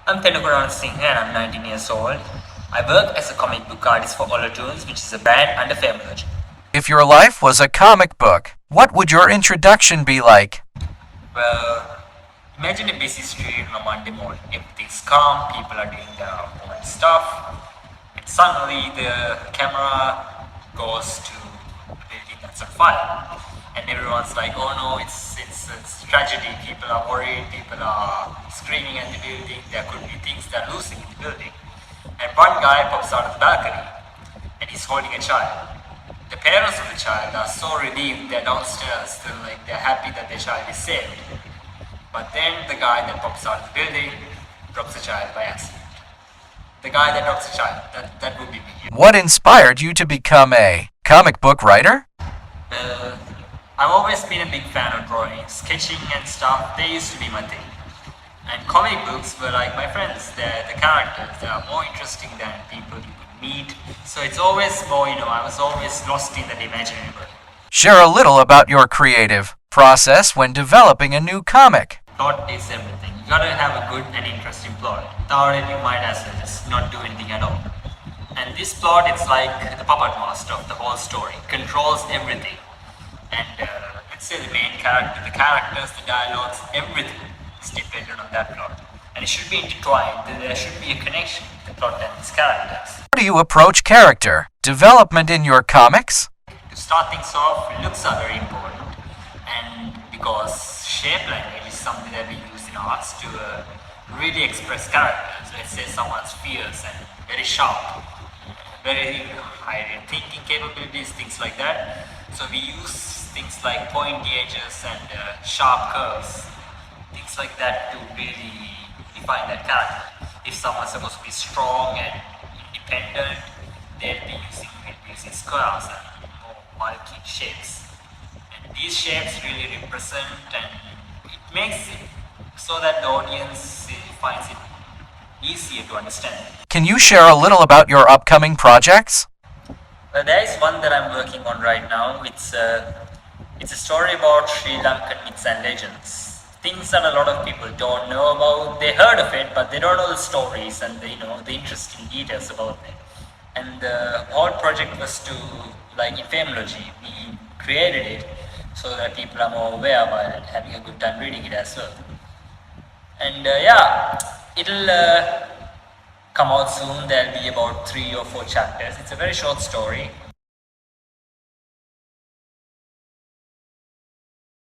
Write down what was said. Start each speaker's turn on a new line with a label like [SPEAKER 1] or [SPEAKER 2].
[SPEAKER 1] I'm Thenuka Ranasinghe and I'm 19 years old. I work as a comic book artist for Olotoons, which is a brand under Thenuka.
[SPEAKER 2] If your life was a comic book, what would your introduction be like?
[SPEAKER 1] Well, imagine a busy street on a Monday morning. Everything's calm, people are doing their own stuff, and suddenly the camera goes to a building that's on fire. And everyone's like, oh no, it's tragedy. People are worried, people are screaming at the building, there could be things that are losing in the building. And one guy pops out of the balcony and he's holding a child. The parents of the child are so relieved, they're downstairs, they're happy that their child is saved. But then the guy that pops out of the building drops the child by accident. The guy that drops the child, that would be me.
[SPEAKER 2] What inspired you to become a comic book writer?
[SPEAKER 1] Well, I've always been a big fan of drawing, sketching and stuff. They used to be my thing. And comic books were like my friends. The characters, they are more interesting than people you could meet. So it's always more, I was always lost in that imaginary world.
[SPEAKER 2] Share a little about your creative process when developing a new comic.
[SPEAKER 1] Plot is everything. You gotta have a good and interesting plot. Without it, you might as well just not do anything at all. And this plot, it's like the puppet master of the whole story. Controls everything. And let's say the main character, the characters, the dialogues, everything is dependent on that plot. And it should be intertwined. There should be a connection with the plot and its characters.
[SPEAKER 2] How do you approach character development in your comics?
[SPEAKER 1] To start things off, looks are very important. And because shape language is something that we use in arts to really express characters. Let's say someone's fierce and very sharp, very high thinking capabilities, things like that. So we use things like point gauges and sharp curves, things like that to really define that character. If someone's supposed to be strong and independent, they'll be using squares and more bulky shapes. And these shapes really represent, and it makes it so that the audience finds it easier to understand.
[SPEAKER 2] Can you share a little about your upcoming projects?
[SPEAKER 1] Well, there is one that I'm working on right now. It's a story about Sri Lankan myths and legends. Things that a lot of people don't know about. They heard of it, but they don't know the stories and the interesting details about it. And the whole project was to, like in Famology, we created it so that people are more aware about it and having a good time reading it as well. And it'll come out soon. There'll be about 3 or 4 chapters. It's a very short story.